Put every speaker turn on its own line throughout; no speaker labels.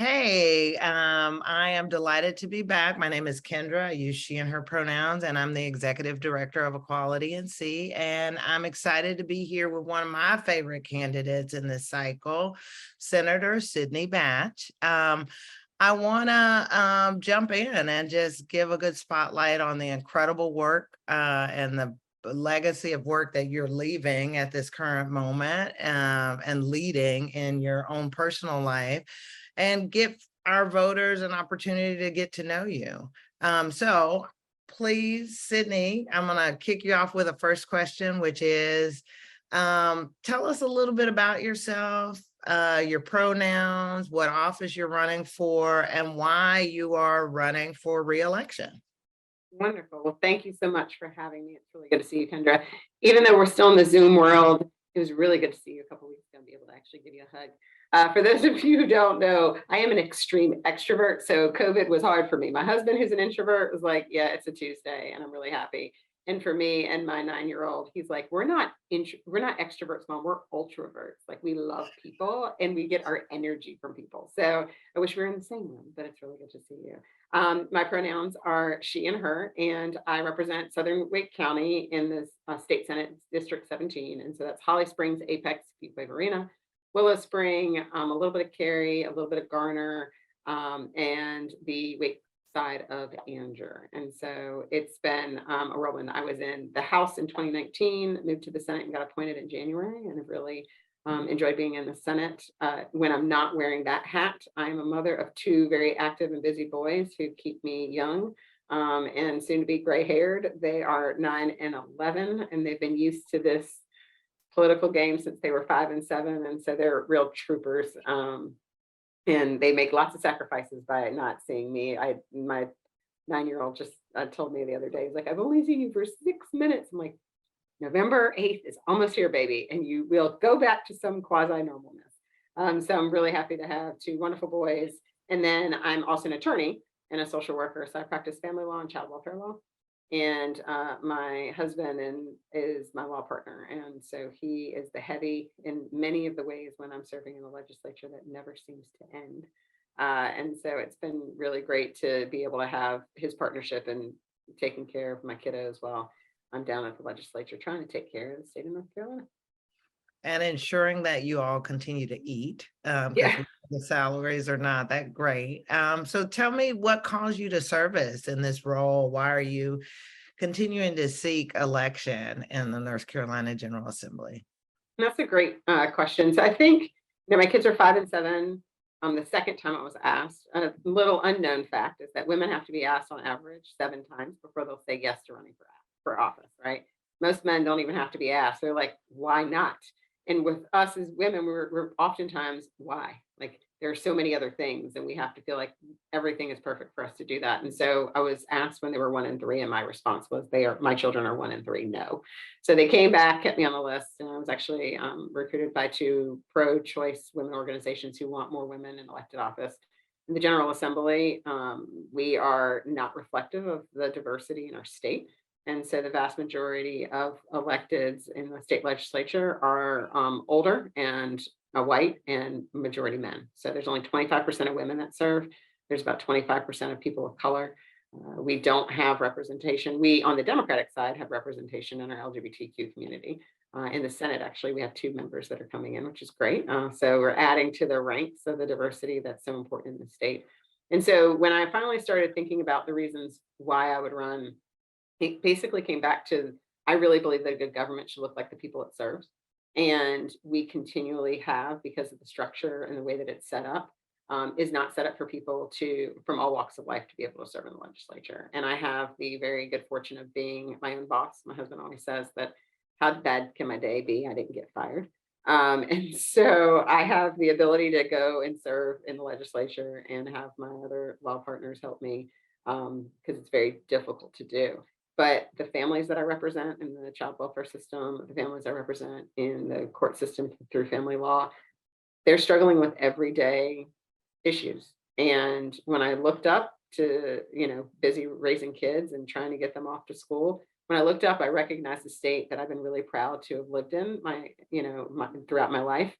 Hey, I am delighted to be back. My name is Kendra. I use she and her pronouns, and I'm the Executive Director of Equality ENC. And I'm excited to be here with one of my favorite candidates in this cycle, Senator Sidney Batch. I want to jump in and just give a good spotlight on the incredible work and the legacy of work that you're leaving at this current moment and leading in your own personal life, and give our voters an opportunity to get to know you. So please, Sidney, I'm going to kick you off with a first question, which is, tell us a little bit about yourself, your pronouns, what office you're running for, and why you are running for re-election.
Wonderful. Well, thank you so much for having me. It's really good to see you, Kendra. Even though we're still in the Zoom world, it was really good to see you a couple of weeks ago and be able to actually give you a hug. For those of you who don't know, I am an extreme extrovert, so COVID was hard for me. My husband, who's an introvert, was like, yeah, it's a Tuesday, and I'm really happy. And for me and my 9-year-old, he's like, we're not extroverts, Mom. We're ultraverts. Like, we love people and we get our energy from people. So I wish we were in the same room, but it's really good to see you. My pronouns are she and her, and I represent Southern Wake County in the State Senate District 17. And so that's Holly Springs, Apex, Pequay Varina, Willow Spring, a little bit of Cary, a little bit of Garner, and the Wake side of Anger. And so it's been a whirlwind. I was in the House in 2019, moved to the Senate and got appointed in January, and have really enjoyed being in the Senate. When I'm not wearing that hat, I'm a mother of 2 very active and busy boys who keep me young and soon to be gray haired. They are 9 and 11, and they've been used to this political game since they were 5 and 7. And so they're real troopers. And they make lots of sacrifices by not seeing me. My 9-year-old just told me the other day, he's like, I've only seen you for 6 minutes. I'm like, November 8th is almost here, baby, and you will go back to some quasi-normalness. So I'm really happy to have 2 wonderful boys. And then I'm also an attorney and a social worker. So I practice family law and child welfare law. And my husband is my law partner. And so he is the heavy in many of the ways when I'm serving in the legislature that never seems to end. And so it's been really great to be able to have his partnership and taking care of my kiddo as well. I'm down at the legislature trying to take care of the state of North Carolina.
And ensuring that you all continue to eat, because
Yeah.
the salaries are not that great. So tell me what calls you to service in this role? Why are you continuing to seek election in the North Carolina General Assembly?
That's a great question. So I think, my kids are 5 and 7. The second time I was asked, a little unknown fact is that women have to be asked on average 7 times before they'll say yes to running for office, right? Most men don't even have to be asked. They're like, why not? And with us as women, we're oftentimes, why? Like, there are so many other things, and we have to feel like everything is perfect for us to do that. And so I was asked when they were 1 and 3, and my response was, my children are 1 and 3, no. So they came back, kept me on the list, and I was actually recruited by 2 pro-choice women organizations who want more women in elected office. In the General Assembly, we are not reflective of the diversity in our state. And so the vast majority of electeds in the state legislature are older and white and majority men. So there's only 25% of women that serve. There's about 25% of people of color. We don't have representation. We, on the Democratic side, have representation in our LGBTQ community. In the Senate, actually, we have 2 members that are coming in, which is great. So we're adding to the ranks of the diversity that's so important in the state. And so when I finally started thinking about the reasons why I would run, it basically came back to, I really believe that a good government should look like the people it serves. And we continually have, because of the structure and the way that it's set up, is not set up for people from all walks of life to be able to serve in the legislature. And I have the very good fortune of being my own boss. My husband always says that, how bad can my day be? I didn't get fired. And so I have the ability to go and serve in the legislature and have my other law partners help me, because it's very difficult to do. But the families that I represent in the child welfare system, the families I represent in the court system through family law, they're struggling with everyday issues. And when I looked up to, busy raising kids and trying to get them off to school, when I looked up, I recognized the state that I've been really proud to have lived in throughout my life.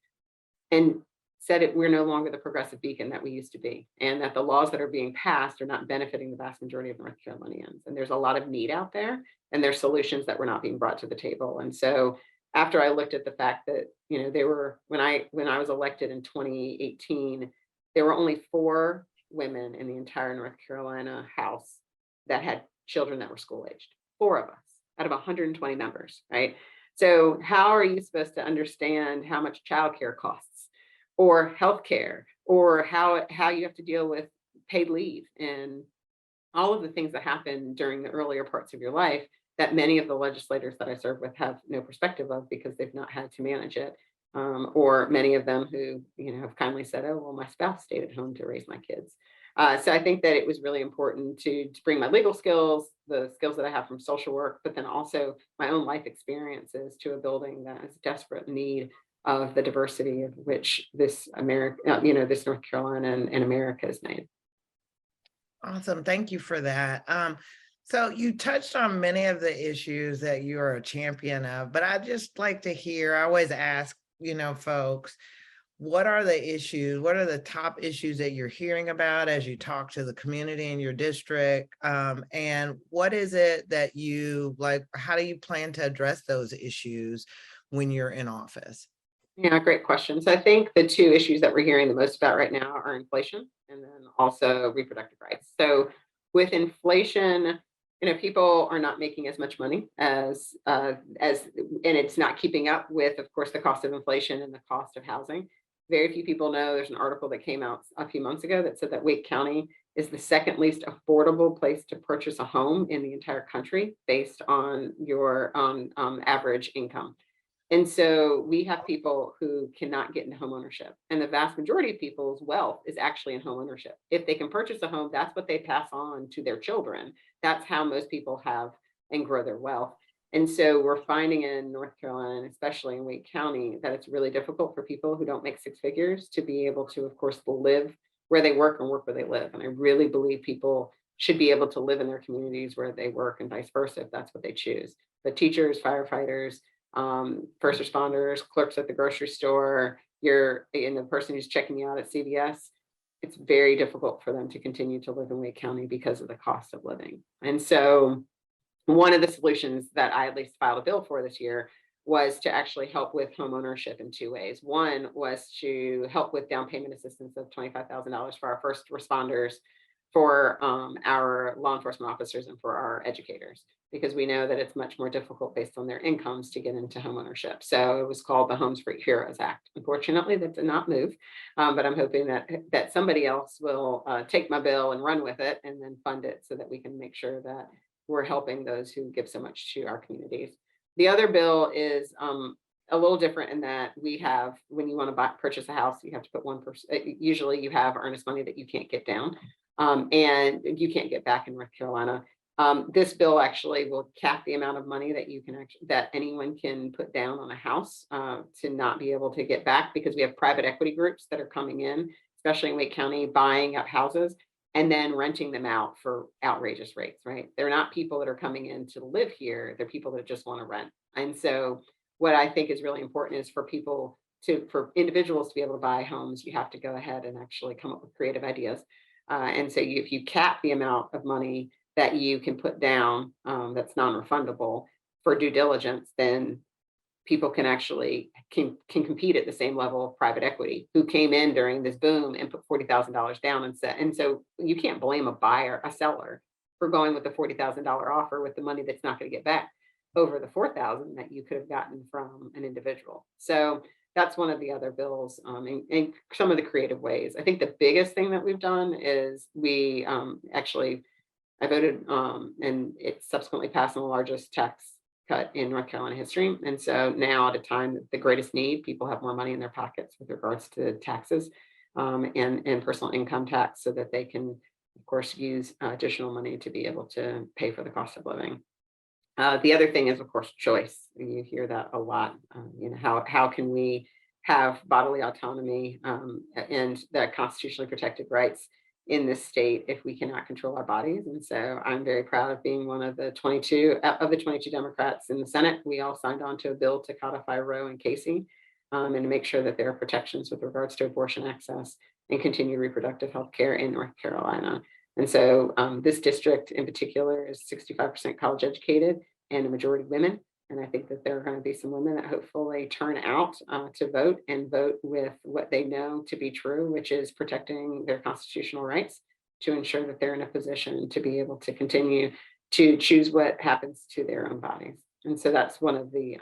And said we're no longer the progressive beacon that we used to be, and that the laws that are being passed are not benefiting the vast majority of North Carolinians. And there's a lot of need out there, and there's solutions that were not being brought to the table. And so after I looked at the fact that, there were, when I was elected in 2018, there were only 4 women in the entire North Carolina House that had children that were school aged. 4 of us out of 120 members, right? So how are you supposed to understand how much childcare costs, or healthcare, or how you have to deal with paid leave and all of the things that happen during the earlier parts of your life that many of the legislators that I serve with have no perspective of, because they've not had to manage it. Or many of them who, have kindly said, oh, well, my spouse stayed at home to raise my kids. So I think that it was really important to bring my legal skills, the skills that I have from social work, but then also my own life experiences to a building that is desperate need of the diversity of which this America, this North Carolina and America is made.
Awesome. Thank you for that. So you touched on many of the issues that you are a champion of, but I'd just like to hear, I always ask, folks, what are the issues? What are the top issues that you're hearing about as you talk to the community in your district? And what is it that you like? How do you plan to address those issues when you're in office?
Yeah, great question. So I think the 2 issues that we're hearing the most about right now are inflation and then also reproductive rights. So with inflation, people are not making as much money as and it's not keeping up with, of course, the cost of inflation and the cost of housing. Very few people know. There's an article that came out a few months ago that said that Wake County is the second least affordable place to purchase a home in the entire country based on your average income. And so we have people who cannot get into home ownership, and the vast majority of people's wealth is actually in home ownership. If they can purchase a home, that's what they pass on to their children. That's how most people have and grow their wealth. And so we're finding in North Carolina, and especially in Wake County, that it's really difficult for people who don't make 6 figures to be able to, of course, live where they work and work where they live. And I really believe people should be able to live in their communities where they work and vice versa, if that's what they choose. But teachers, firefighters, first responders, clerks at the grocery store, the person who's checking you out at CVS, it's very difficult for them to continue to live in Wake County because of the cost of living. And so one of the solutions that I at least filed a bill for this year was to actually help with home ownership in 2 ways. One was to help with down payment assistance of $25,000 for our first responders, for our law enforcement officers, and for our educators, because we know that it's much more difficult based on their incomes to get into home ownership. So it was called the Homes for Heroes Act. Unfortunately, that did not move, but I'm hoping that somebody else will take my bill and run with it and then fund it so that we can make sure that we're helping those who give so much to our communities. The other bill is a little different in that we have, when you want to purchase a house, you have to put 1%. Usually you have earnest money that you can't get down. And you can't get back in North Carolina. This bill actually will cap the amount of money that anyone can put down on a house to not be able to get back, because we have private equity groups that are coming in, especially in Wake County, buying up houses and then renting them out for outrageous rates, right? They're not people that are coming in to live here. They're people that just want to rent. And so what I think is really important is for individuals to be able to buy homes, you have to go ahead and actually come up with creative ideas. And so if you cap the amount of money that you can put down that's non-refundable for due diligence, then people can actually can compete at the same level of private equity who came in during this boom and put $40,000 down and so you can't blame a seller for going with the $40,000 offer with the money that's not going to get back over the $4,000 that you could have gotten from an individual. So that's one of the other bills, and some of the creative ways. I think the biggest thing that we've done is I voted and it subsequently passed on the largest tax cut in North Carolina history. And so now, at a time that the greatest need, people have more money in their pockets with regards to taxes and personal income tax, so that they can, of course, use additional money to be able to pay for the cost of living. The other thing is, of course, choice. You hear that a lot. How can we have bodily autonomy and the constitutionally protected rights in this state if we cannot control our bodies? And so I'm very proud of being one of the 22 Democrats in the Senate. We all signed on to a bill to codify Roe and Casey. and to make sure that there are protections with regards to abortion access and continued reproductive health care in North Carolina. And so this district in particular is 65% college educated and a majority women. And I think that there are going to be some women that hopefully turn out to vote and vote with what they know to be true, which is protecting their constitutional rights to ensure that they're in a position to be able to continue to choose what happens to their own bodies. And so that's one of the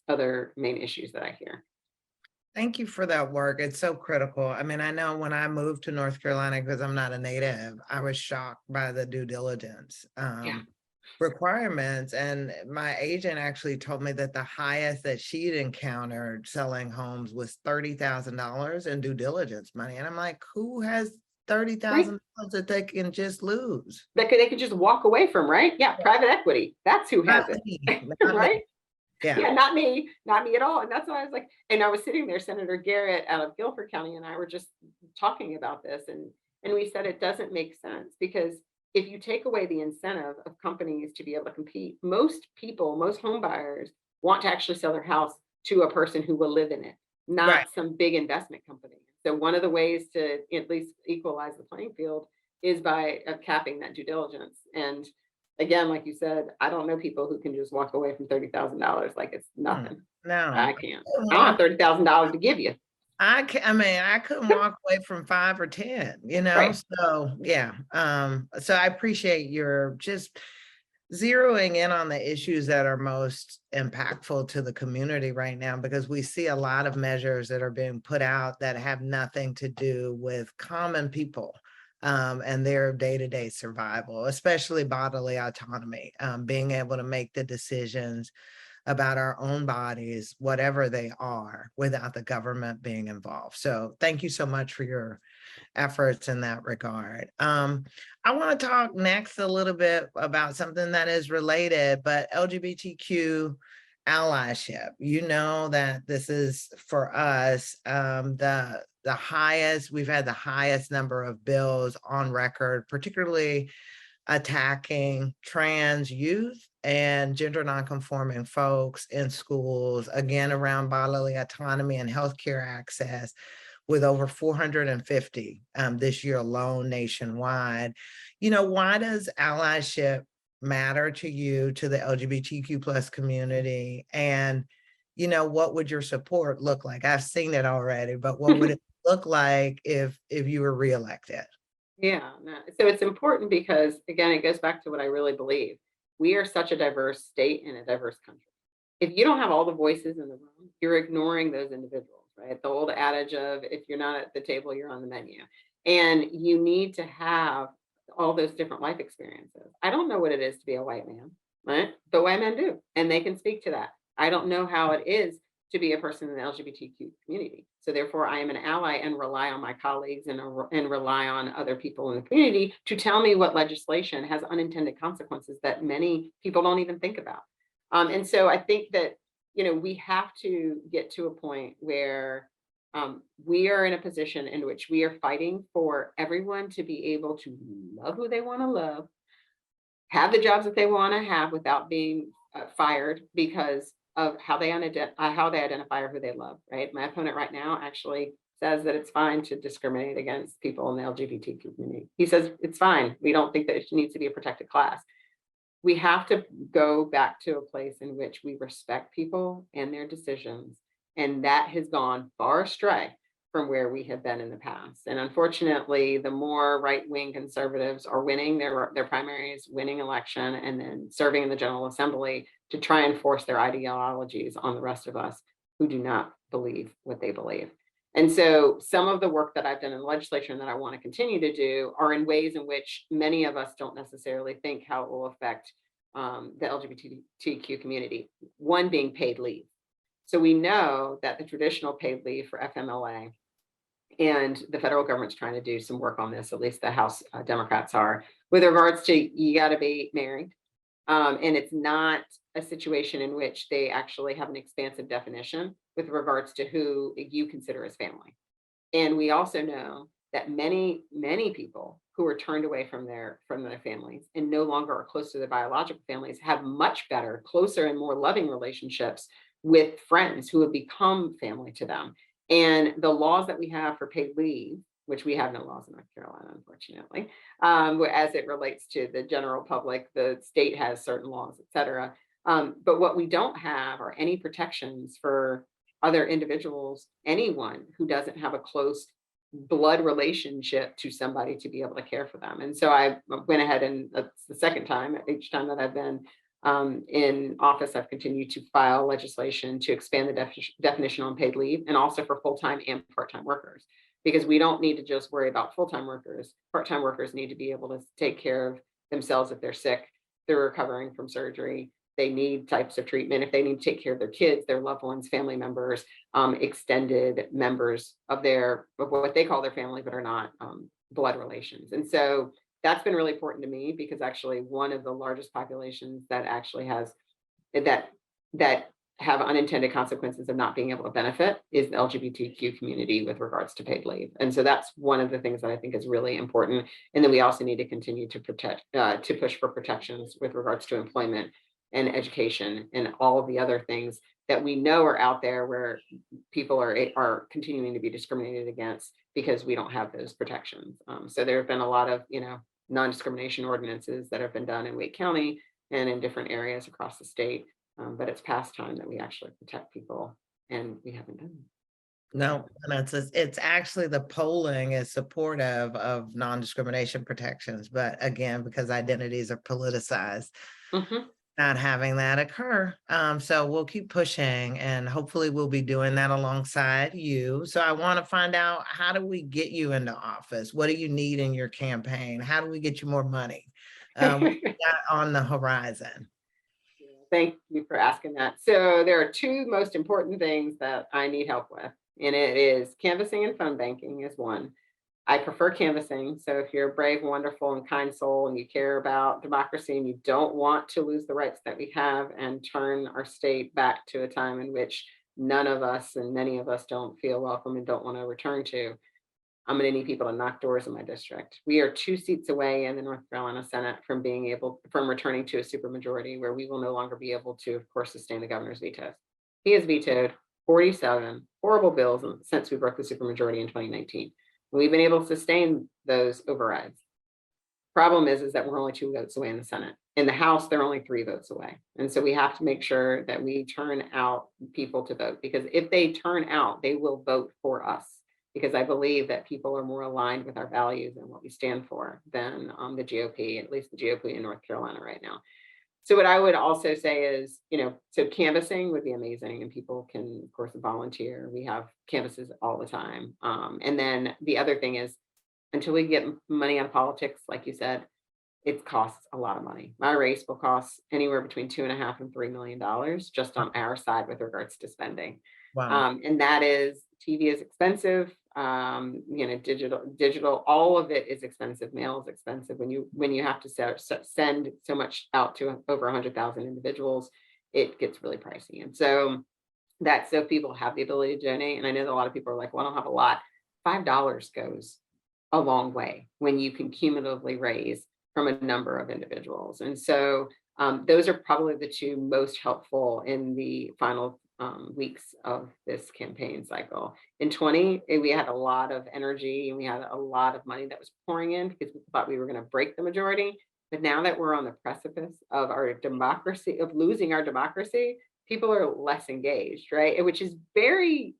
other main issues that I hear.
Thank you for that work. It's so critical. I mean, I know when I moved to North Carolina, because I'm not a native, I was shocked by the due diligence
Yeah.
requirements. And my agent actually told me that the highest that she'd encountered selling homes was $30,000 in due diligence money. And I'm like, who has
Right.
$30,000 that they can just lose?
That they could just walk away from, right? Yeah, private equity. That's who has
Not
it,
me, not me.
right?
Yeah.
Yeah, not me at all. And that's why I was like, and I was sitting there, Senator Garrett out of Guilford County, and I were just talking about this, and we said it doesn't make sense because if you take away the incentive of companies to be able to compete, most people, most home buyers want to actually sell their house to a person who will live in it,
Right.
not some big investment company. So one of the ways to at least equalize the playing field is by capping that due diligence. And again, like you said, I don't know people who can just walk away from $30,000 like it's nothing.
No.
I can't. I don't have $30,000 to give you.
I mean, I couldn't walk away from 5 or 10, you know?
Right.
So, yeah. So I appreciate your just zeroing in on the issues that are most impactful to the community right now, because we see a lot of measures that are being put out that have nothing to do with common people and their day-to-day survival, especially bodily autonomy, being able to make the decisions about our own bodies, whatever they are, without the government being involved. So thank you so much for your efforts in that regard. I want to talk next a little bit about something that is related, but LGBTQ allyship. You know that this is for us the highest, we've had the highest number of bills on record, particularly attacking trans youth and gender nonconforming folks in schools, again, around bodily autonomy and healthcare access, with over 450 this year alone nationwide. You know, why does allyship matter to you, to the LGBTQ plus community? And, you know, what would your support look like? I've seen it already, but what would it look like if you were reelected?
Yeah. No. So it's important because, again, it goes back to what I really believe. We are such a diverse state and a diverse country. If you don't have all the voices in the room, you're ignoring those individuals, right? The old adage of if you're not at the table, you're on the menu. And you need to have all those different life experiences. I don't know what it is to be a white man, right? But white men do, and they can speak to that. I don't know how it is to be a person in the LGBTQ community. So therefore, I am an ally and rely on my colleagues and rely on other people in the community to tell me what legislation has unintended consequences that many people don't even think about. And so I think that, you know, we have to get to a point where we are in a position in which we are fighting for everyone to be able to love who they want to love, have the jobs that they want to have without being fired because of how they identify or who they love, right? My opponent right now actually says that it's fine to discriminate against people in the LGBTQ community. He says it's fine. We don't think that it needs to be a protected class. We have to go back to a place in which we respect people and their decisions. And that has gone far astray from where we have been in the past. And unfortunately, the more right-wing conservatives are winning their primaries, winning election, and then serving in the General Assembly to try and force their ideologies on the rest of us who do not believe what they believe. And so some of the work that I've done in the legislature and that I want to continue to do are in ways in which many of us don't necessarily think how it will affect the LGBTQ community, one being paid leave. So we know that the traditional paid leave for FMLA, and the federal government's trying to do some work on this, at least the House Democrats are, with regards to you got to be married. And it's not a situation in which they actually have an expansive definition with regards to who you consider as family. And we also know that many people who are turned away from their families and no longer are close to their biological families have much better, closer, and more loving relationships with friends who have become family to them. And the laws that we have for paid leave, which we have no laws in North Carolina, unfortunately, as it relates to the general public, the state has certain laws, et cetera. But what we don't have are any protections for other individuals, anyone who doesn't have a close blood relationship to somebody to be able to care for them. And so I went ahead, and that's the second time, each time that I've been in office, I've continued to file legislation to expand the definition on paid leave, and also for full-time and part-time workers, because we don't need to just worry about full-time workers. Part-time workers need to be able to take care of themselves if they're sick, they're recovering from surgery, they need types of treatment, if they need to take care of their kids, their loved ones, family members, extended members of what they call their family, but are not blood relations. And so that's been really important to me, because actually one of the largest populations that actually has that have unintended consequences of not being able to benefit is the LGBTQ community with regards to paid leave. And so that's one of the things that I think is really important. And then we also need to continue to to push for protections with regards to employment and education and all of the other things that we know are out there where people are continuing to be discriminated against because we don't have those protections. So there have been a lot of, non-discrimination ordinances that have been done in Wake County and in different areas across the state. But it's past time that we actually protect people, and we haven't done it.
No, and it's actually the polling is supportive of non-discrimination protections, but again, because identities are politicized, not having that occur. So we'll keep pushing, and hopefully we'll be doing that alongside you. So I want to find out, how do we get you into office? What do you need in your campaign? How do we get you more money? What we got on the horizon?
Thank you for asking that. So there are two most important things that I need help with, and it is canvassing and phone banking is one. I prefer canvassing. So if you're a brave, wonderful, and kind soul, and you care about democracy, and you don't want to lose the rights that we have and turn our state back to a time in which none of us and many of us don't feel welcome and don't want to return to, I'm going to need people to knock doors in my district. We are 2 seats away in the North Carolina Senate from returning to a supermajority, where we will no longer be able to, of course, sustain the governor's veto. He has vetoed 47 horrible bills since we broke the supermajority in 2019. We've been able to sustain those overrides. Problem is that we're only 2 votes away in the Senate. In the House, they're only 3 votes away. And so we have to make sure that we turn out people to vote, because if they turn out, they will vote for us, because I believe that people are more aligned with our values and what we stand for than the GOP, at least the GOP in North Carolina right now. So what I would also say is, so canvassing would be amazing, and people can, of course, volunteer. We have canvasses all the time. And then the other thing is, until we get money out of politics, like you said, it costs a lot of money. My race will cost anywhere between $2.5 and $3 million just on our side with regards to spending.
Wow.
And that is, TV is expensive. Digital, all of it is expensive. Mail is expensive. When you have to send so much out to over 100,000 individuals, it gets really pricey. And so that's, so people have the ability to donate. And I know that a lot of people are like, well, I don't have a lot. $5 goes a long way when you can cumulatively raise from a number of individuals. And so those are probably the 2 most helpful in the final weeks of this campaign cycle. In 20, we had a lot of energy and we had a lot of money that was pouring in because we thought we were going to break the majority. But now that we're on the precipice of our democracy, of losing our democracy, people are less engaged, right? Which is very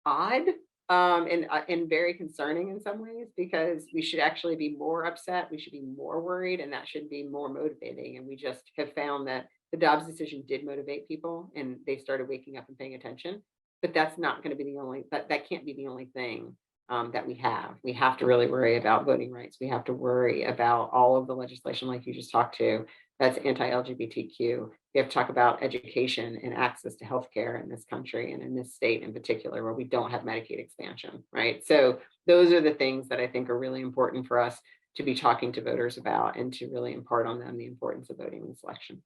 odd and very concerning in some ways, because we should actually be more upset. We should be more worried, and that should be more motivating. And we just have found that the Dobbs decision did motivate people, and they started waking up and paying attention. But that's not going to be the only, that can't be the only thing that we have. We have to really worry about voting rights. We have to worry about all of the legislation, like you just talked to, that's anti-LGBTQ. We have to talk about education and access to healthcare in this country and in this state in particular, where we don't have Medicaid expansion, right? So those are the things that I think are really important for us to be talking to voters about, and to really impart on them the importance of voting in this election.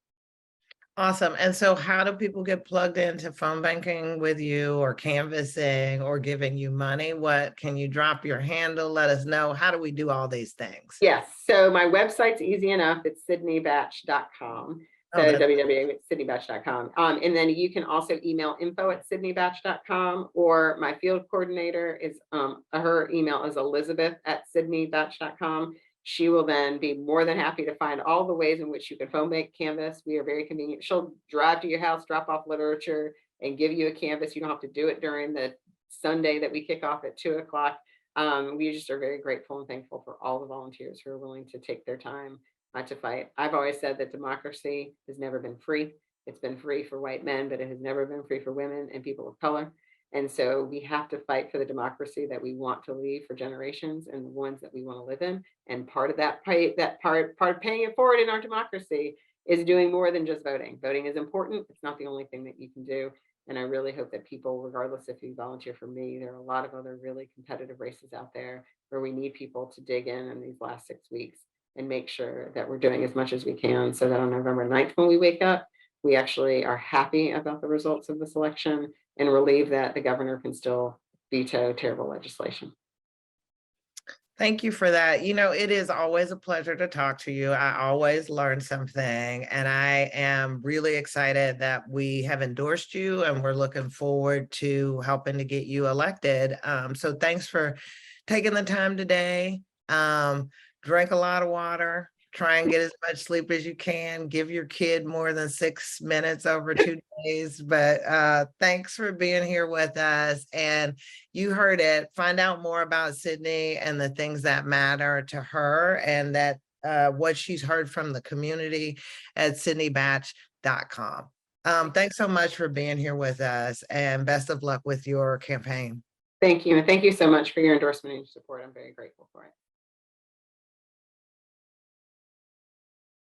Awesome. And so how do people get plugged into phone banking with you, or canvassing, or giving you money? What, can you drop your handle? Let us know. How do we do all these things?
Yes. So my website's easy enough. It's sydneybatch.com.
Oh,
So
that-
www.sydneybatch.com. And then you can also email info@sydneybatch.com, or my field coordinator is, her email is elizabeth@sydneybatch.com. She will then be more than happy to find all the ways in which you can foam make canvas. We are very convenient. She'll drive to your house, drop off literature, and give you a canvas. You don't have to do it during the Sunday that we kick off at 2 o'clock. We just are very grateful and thankful for all the volunteers who are willing to take their time to fight. I've always said that democracy has never been free. It's been free for white men, but it has never been free for women and people of color. And so we have to fight for the democracy that we want to leave for generations, and the ones that we want to live in. And part of that part of paying it forward in our democracy is doing more than just voting. Voting is important. It's not the only thing that you can do. And I really hope that people, regardless if you volunteer for me, there are a lot of other really competitive races out there where we need people to dig in these last 6 weeks and make sure that we're doing as much as we can, so that on November 9th, when we wake up, we actually are happy about the results of this election and relieved that the governor can still veto terrible legislation.
Thank you for that. You know, it is always a pleasure to talk to you. I always learn something, and I am really excited that we have endorsed you, and we're looking forward to helping to get you elected. So thanks for taking the time today. Drink a lot of water, try and get as much sleep as you can, give your kid more than 6 minutes over 2 days. But thanks for being here with us. And you heard it. Find out more about Sydney and the things that matter to her, and that what she's heard from the community at sydneybatch.com. Thanks so much for being here with us, and best of luck with your campaign.
Thank you. And thank you so much for your endorsement and your support. I'm very grateful for it.